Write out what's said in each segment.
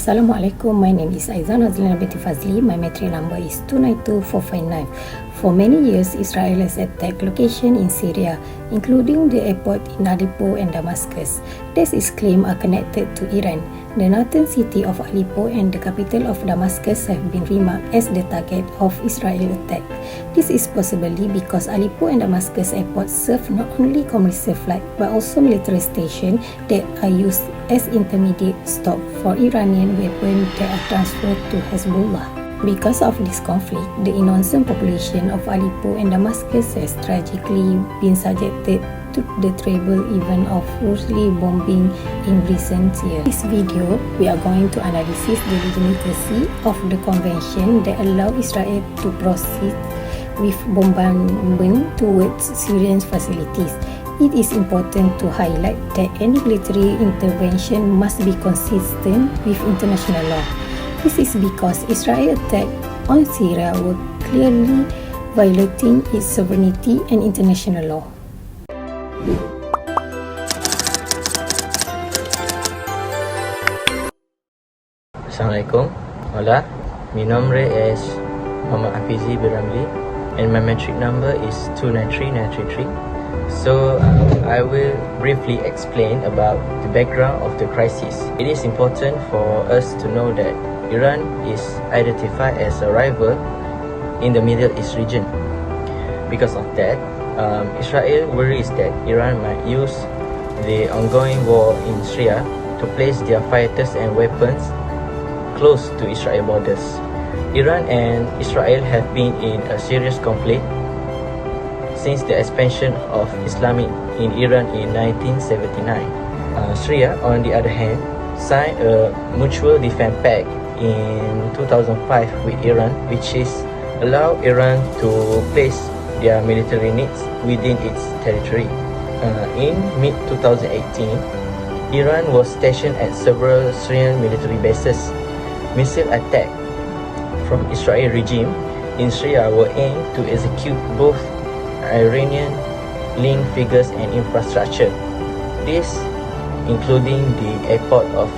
Assalamualaikum, my name is Aizan Azlina binti Fazli. My matric number is 292459. For many years, Israel has attacked locations in Syria, including the airport in Aleppo and Damascus. These claims are connected to Iran. The northern city of Aleppo and the capital of Damascus have been remarked as the target of Israel attack. This is possibly because Aleppo and Damascus airports serve not only commercial flights but also military stations that are used as intermediate stop for Iranian weapons that are transferred to Hezbollah. Because of this conflict, the innocent population of Aleppo and Damascus has tragically been subjected to the terrible event of ruthless bombing in recent years. In this video, we are going to analyze the legitimacy of the convention that allow Israel to proceed with bombardment towards Syrian facilities. It is important to highlight that any military intervention must be consistent with international law. This is because Israel's attack on Syria were clearly violating its sovereignty and international law. Assalamualaikum. Hola, mi nombre es Muhammad Hafizi Biramli and my matric number is 293933. So I will briefly explain about the background of the crisis. It is important for us to know that Iran is identified as a rival in the Middle East region. Because of that, Israel worries that Iran might use the ongoing war in Syria to place their fighters and weapons close to Israel borders. Iran and Israel have been in a serious conflict since the expansion of Islam in Iran in 1979. Syria, on the other hand, signed a mutual defense pact in 2005 with Iran, which is allow Iran to place their military needs within its territory. In mid-2018, Iran was stationed at several Syrian military bases. Missile attacks from Israel regime in Syria were aimed to execute both Iranian linked figures and infrastructure. This including the airport of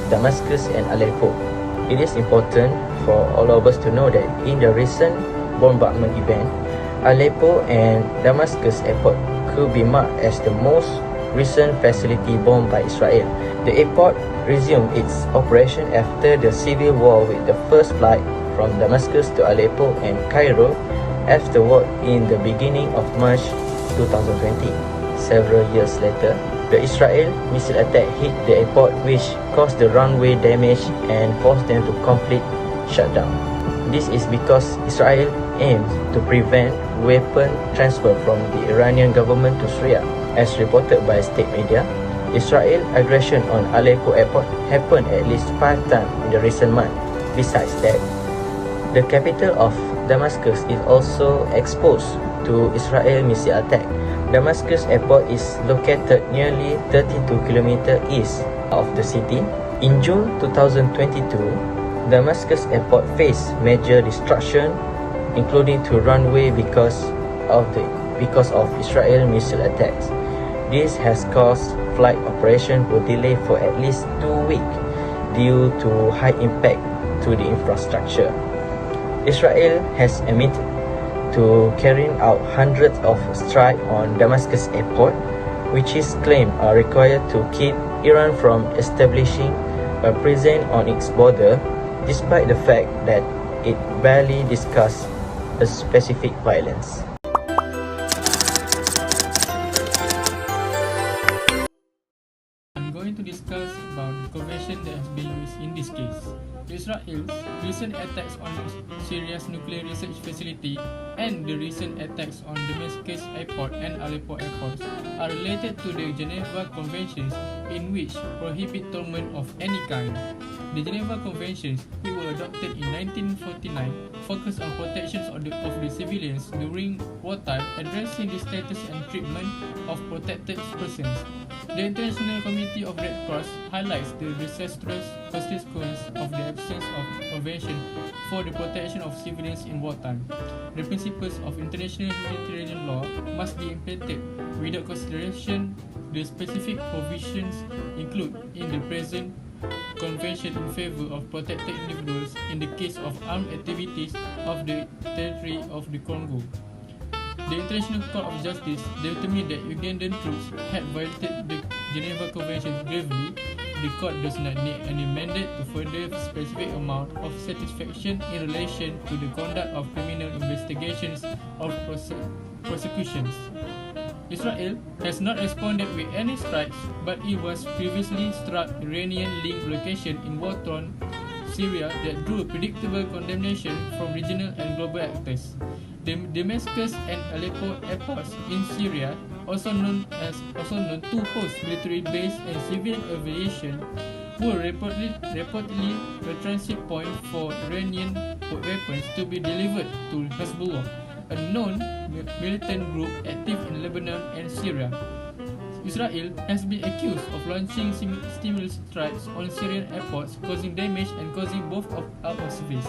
Damascus and Aleppo. It is important for all of us to know that in the recent bombardment event, Aleppo and Damascus airport could be marked as the most recent facility bombed by Israel. The airport resumed its operation after the civil war with the first flight from Damascus to Aleppo and Cairo afterward in the beginning of March 2020. Several years later, the Israel missile attack hit the airport, which caused the runway damage and forced them to complete shutdown. This is because Israel aims to prevent weapon transfer from the Iranian government to Syria. As reported by state media, Israel's aggression on Aleppo airport happened at least 5 times in the recent months. Besides that, the capital of Damascus is also exposed to Israel missile attack. Damascus airport is located nearly 32 km east of the city. In June 2022, Damascus airport faced major destruction, including to runway because of Israel missile attacks. This has caused flight operation were delayed for at least 2 weeks due to high impact to the infrastructure. Israel has admitted to carrying out hundreds of strikes on Damascus airport, which is claimed are required to keep Iran from establishing a presence on its border, despite the fact that it barely discusses a specific violence. I'm going to discuss about the convention that has been used in this case. Israel's recent attacks on Syria's nuclear research facility and the recent attacks on Damascus airport and Aleppo airports are related to the Geneva Conventions, in which prohibit torment of any kind. The Geneva Conventions, which were adopted in 1949, focus on protections of the civilians during wartime, addressing the status and treatment of protected persons. The International Committee of Red Cross highlights the disastrous consequences of the absence of convention for the protection of civilians in wartime. The principles of international humanitarian law must be implemented without consideration the specific provisions included in the present convention in favor of protected individuals in the case of armed activities of the territory of the Congo. The International Court of Justice determined that Ugandan troops had violated the Geneva Convention gravely. The court does not need any mandate to further specific amount of satisfaction in relation to the conduct of criminal investigations or prosecutions. Israel has not responded with any strikes, but it was previously struck Iranian-linked location in war-torn Syria that drew predictable condemnation from regional and global actors. The Damascus and Aleppo airports in Syria, also known to host military base and civilian aviation, were reportedly a transit point for Iranian weapons to be delivered to Hezbollah, a known militant group active in Lebanon and Syria. Israel has been accused of launching stimulus strikes on Syrian airports, causing damage and causing both out of service.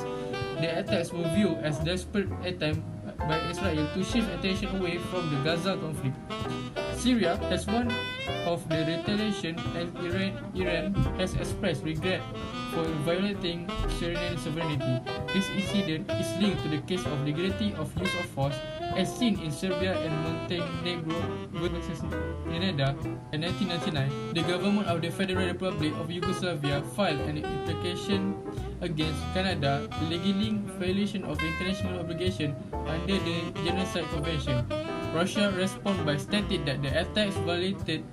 The attacks were viewed as desperate attempt by Israel to shift attention away from the Gaza conflict. Syria has one of the retaliation, and Iran has expressed regret for violating Syrian sovereignty. This incident is linked to the case of legality of use of force as seen in Serbia and Montenegro versus Canada in 1999. The government of the Federal Republic of Yugoslavia filed an implication against Canada alleging violation of international obligation under the Genocide Convention. Russia responded by stating that the attacks violated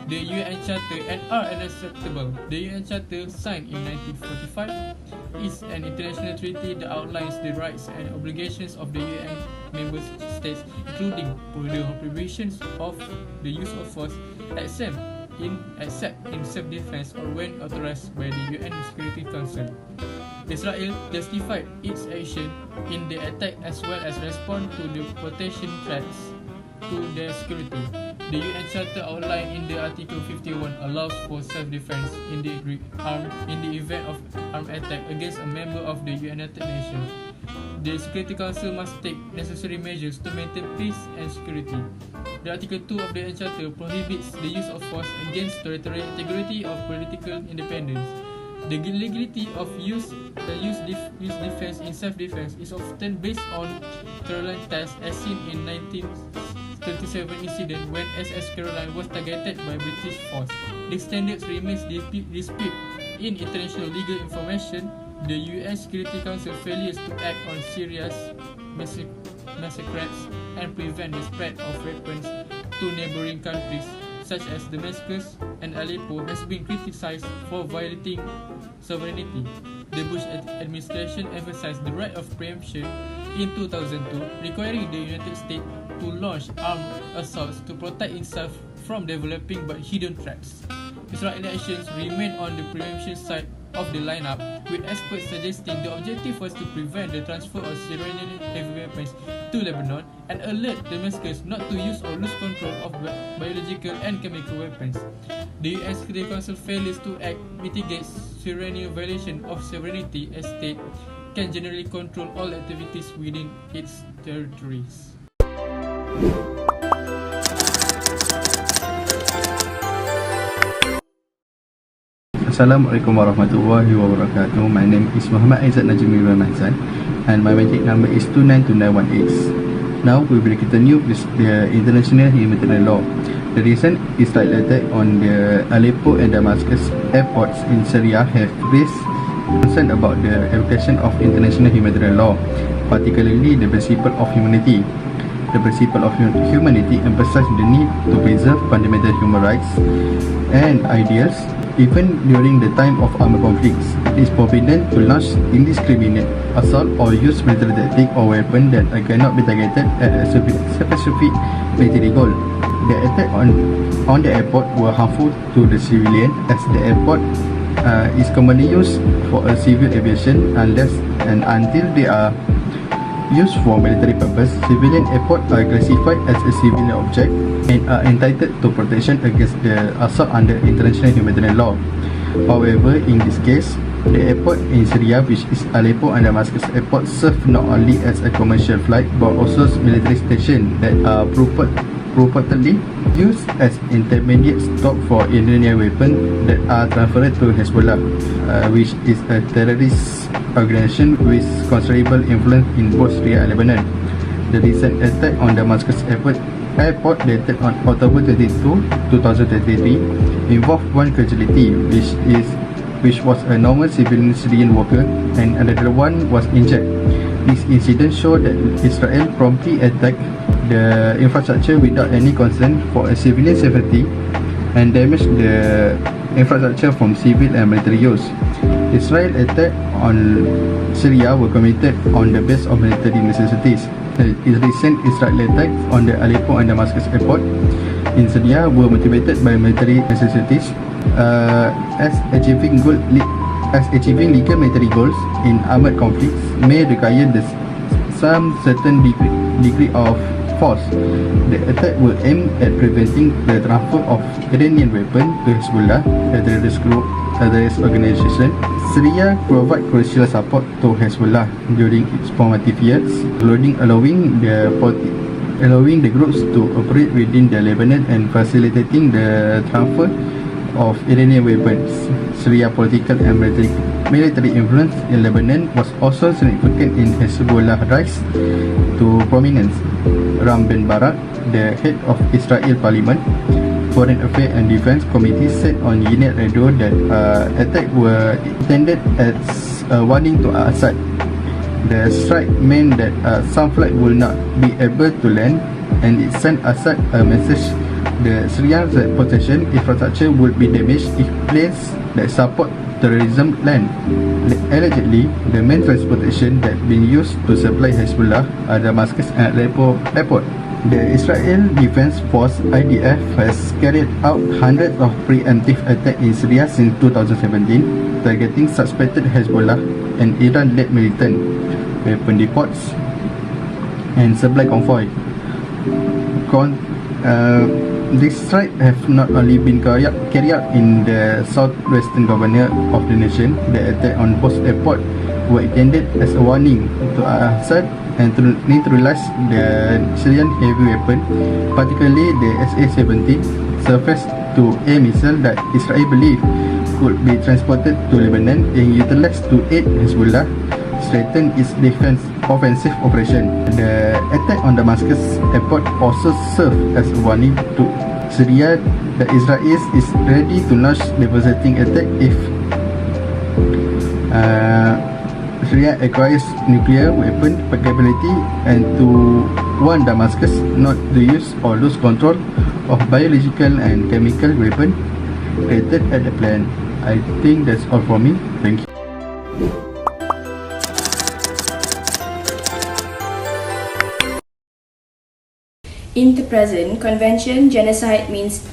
the UN Charter and are unacceptable. The UN Charter, signed in 1945, is an international treaty that outlines the rights and obligations of the UN member states, including the prohibitions of the use of force, except in self-defense or when authorized by the UN Security Council. Israel justified its action in the attack as well as respond to the potential threats to their security. The UN Charter outlined in the Article 51 allows for self-defense in the event of armed attack against a member of the United Nations. The Security Council must take necessary measures to maintain peace and security. The Article 2 of the UN Charter prohibits the use of force against territorial integrity or political independence. The legality of use defense in self-defense is often based on Caroline test as seen in 1937 incident when SS Caroline was targeted by British force. The standards remains dispute in international legal information. The UN Security Council failures to act on Syria's massacres and prevent the spread of weapons to neighboring countries such as Damascus and Aleppo has been criticized for violating sovereignty. The Bush administration emphasized the right of preemption in 2002, requiring the United States to launch armed assaults to protect itself from developing but hidden threats. Israeli actions remain on the preemption side of the lineup, with experts suggesting the objective was to prevent the transfer of Syrian heavy weapons to Lebanon and alert Damascus not to use or lose control of biological and chemical weapons. The UN Security Council failures to act mitigates Syrian violation of sovereignty as state can generally control all activities within its territories. Assalamualaikum warahmatullahi wabarakatuh. My name is Muhammad Aizat Najmi Ramazan and my metric number is 29298. Now we will continue with the international humanitarian law. The recent Israeli attack on the Aleppo and Damascus airports in Syria have raised concern about the application of international humanitarian law, particularly the principle of humanity. The principle of humanity emphasizes the need to preserve fundamental human rights and ideals even during the time of armed conflicts. It is forbidden to launch indiscriminate assault or use military tactic or weapon that cannot be targeted at a specific military goal. The attack on the airport were harmful to the civilian as the airport is commonly used for a civil aviation unless and until they are used for military purpose. Civilian airports are classified as a civilian object and are entitled to protection against the assault under international humanitarian law. However, in this case, the airport in Syria, which is Aleppo and Damascus airports, serve not only as a commercial flight but also military station that are purportedly used as intermediate stock for Iranian weapons that are transferred to Hezbollah, which is a terrorist organization with considerable influence in both Syria and Lebanon. The recent attack on Damascus airport dated on October 22, 2023 involved one casualty, which was a normal civilian Syrian worker, and another one was injured. This incident showed that Israel promptly attacked the infrastructure without any concern for a civilian safety and damaged the infrastructure from civil and military use. Israel attack on Syria were committed on the base of military necessities. The recent Israeli attacks on the Aleppo and Damascus airport in Syria were motivated by military necessities, as achieving legal military goals in armed conflicts may require some certain degree of force. The attack will aim at preventing the transfer of Iranian weapons to Hezbollah, a terrorist organization. Syria provide crucial support to Hezbollah during its formative years, including allowing the groups to operate within the Lebanon and facilitating the transfer of Iranian weapons. Syria political and military influence in Lebanon was also significant in Hezbollah's rise to prominence. Ram Ben Barak, the head of Israel Parliament Foreign Affairs and Defense Committee, said on Unit Radio that attacks were intended as a warning to Assad. The strike meant that some flights will not be able to land, and it sent Assad a message. The Syrian protection infrastructure would be damaged if planes that support terrorism land. Allegedly, the main transportation that being used to supply Hezbollah are Damascus and Aleppo airport. The Israel Defense Force (IDF) has carried out hundreds of preemptive attacks in Syria since 2017, targeting suspected Hezbollah and Iran-led militant weapon depots and supply convoy. These strikes have not only been carried out in the southwestern governor of the nation. The attack on both airports were intended as a warning to Assad and to neutralize the Syrian heavy weapon, particularly the SA-17 surface-to-air missile that Israel believed could be transported to Lebanon and utilized to aid Hezbollah strengthen its defense offensive operation. The attack on Damascus airport also served as a warning to Syria that Israel is ready to launch devastating attack if Syria acquires nuclear weapon capability, and to warn Damascus not to use or lose control of biological and chemical weapon created at the plant. I think that's all for me. Thank you. In the present convention, genocide means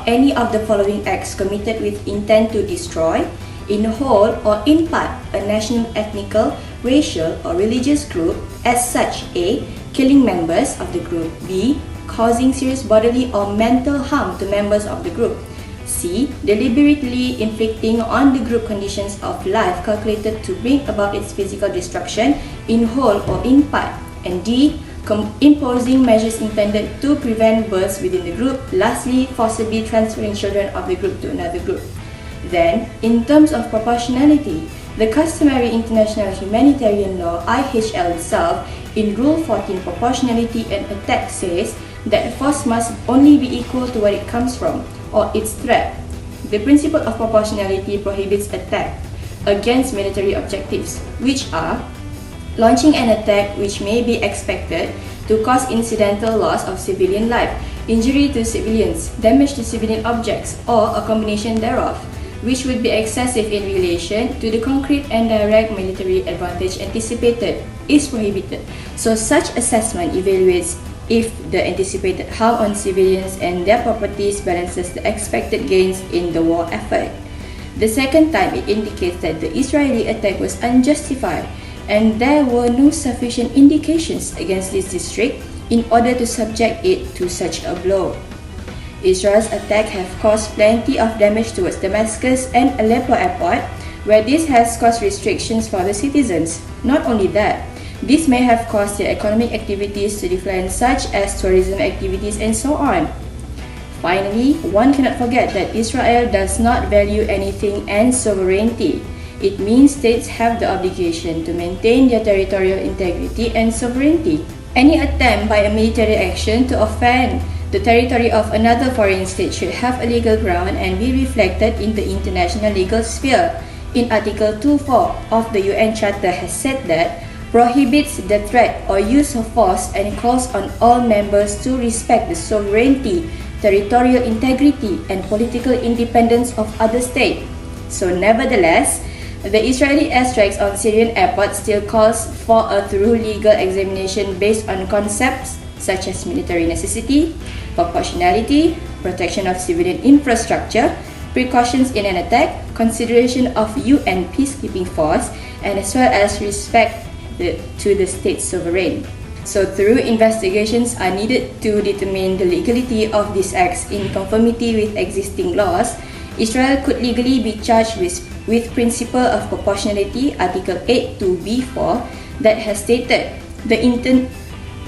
any of the following acts committed with intent to destroy, in whole or in part, a national, ethnical, racial or religious group, as such: A. Killing members of the group. B. Causing serious bodily or mental harm to members of the group. C. Deliberately inflicting on the group conditions of life calculated to bring about its physical destruction, in whole or in part. And D. Imposing measures intended to prevent births within the group. Lastly, forcibly transferring children of the group to another group. Then, in terms of proportionality, the customary international humanitarian law IHL itself, in Rule 14 Proportionality and Attack, says that force must only be equal to where it comes from or its threat. The principle of proportionality prohibits attack against military objectives, which are launching an attack which may be expected to cause incidental loss of civilian life, injury to civilians, damage to civilian objects, or a combination thereof, which would be excessive in relation to the concrete and direct military advantage anticipated, is prohibited. So such assessment evaluates if the anticipated harm on civilians and their properties balances the expected gains in the war effort. The second time, it indicates that the Israeli attack was unjustified and there were no sufficient indications against this district in order to subject it to such a blow. Israel's attack have caused plenty of damage towards Damascus and Aleppo airport, where this has caused restrictions for the citizens. Not only that, This may have caused their economic activities to decline, such as tourism activities and so on. Finally, one cannot forget that Israel does not value anything and sovereignty. It means states have the obligation to maintain their territorial integrity and sovereignty. Any attempt by a military action to offend the territory of another foreign state should have a legal ground and be reflected in the international legal sphere. In Article 2.4 of the UN Charter has said that prohibits the threat or use of force and calls on all members to respect the sovereignty, territorial integrity, and political independence of other states. So nevertheless, the Israeli airstrikes on Syrian airports still calls for a thorough legal examination based on concepts such as military necessity, proportionality, protection of civilian infrastructure, precautions in an attack, consideration of UN peacekeeping force, and as well as respect to the state's sovereign. So thorough investigations are needed to determine the legality of these acts in conformity with existing laws. Israel could legally be charged with principle of proportionality, Article 8(2)(b)(4), that has stated the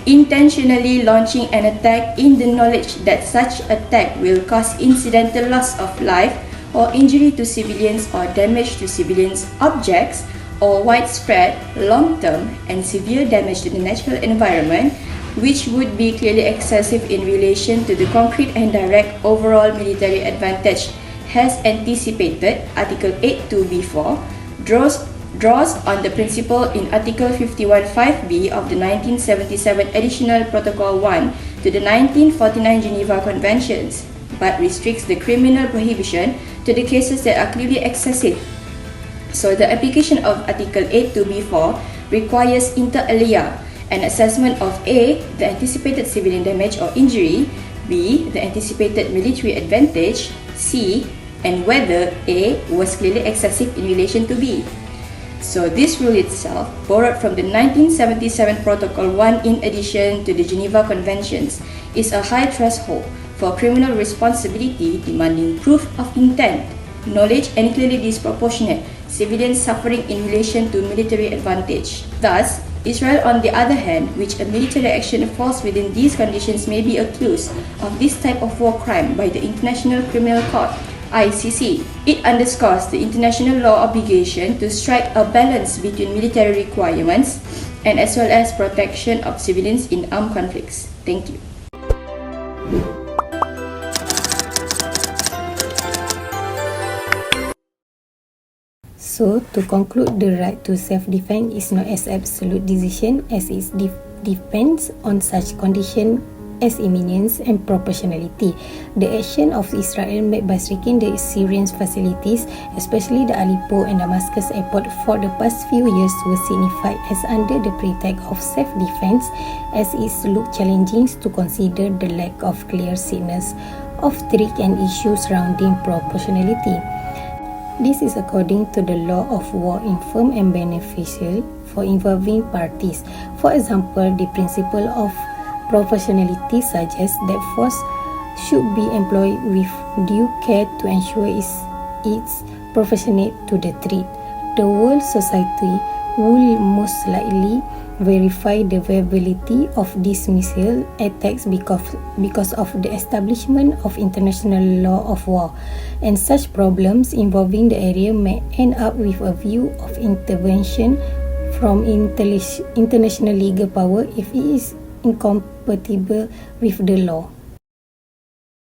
intentionally launching an attack in the knowledge that such attack will cause incidental loss of life or injury to civilians or damage to civilians' objects, or widespread, long-term, and severe damage to the natural environment, which would be clearly excessive in relation to the concrete and direct overall military advantage, has anticipated, Article 8(2)(b)(4), draws on the principle in Article 51(5)(b) of the 1977 Additional Protocol 1 to the 1949 Geneva Conventions, but restricts the criminal prohibition to the cases that are clearly excessive. So the application of Article 8(2)(b)(4) requires inter alia an assessment of A, the anticipated civilian damage or injury, B, the anticipated military advantage, C, and whether A was clearly excessive in relation to B. So this rule itself, borrowed from the 1977 Protocol 1 in addition to the Geneva Conventions, is a high threshold for criminal responsibility, demanding proof of intent, knowledge, and clearly disproportionate civilian suffering in relation to military advantage. Thus, Israel, on the other hand, which a military action falls within these conditions, may be accused of this type of war crime by the International Criminal Court, ICC. It underscores the international law obligation to strike a balance between military requirements and as well as protection of civilians in armed conflicts. Thank you. So, to conclude, the right to self-defense is not an absolute decision, as it depends on such conditions as imminence and proportionality. The action of Israel made by striking the Syrian facilities, especially the Aleppo and Damascus airport, for the past few years was signified as under the pretext of self-defense, as it looked challenging to consider the lack of clear signals of threat and issues surrounding proportionality. This is according to the law of war infirm and beneficial for involving parties. For example, the principle of proportionality suggests that force should be employed with due care to ensure it's proportionate to the threat. The world society will most likely verify the viability of these missile attacks because of the establishment of international law of war, and such problems involving the area may end up with a view of intervention from international legal power if it is incompatible with the law.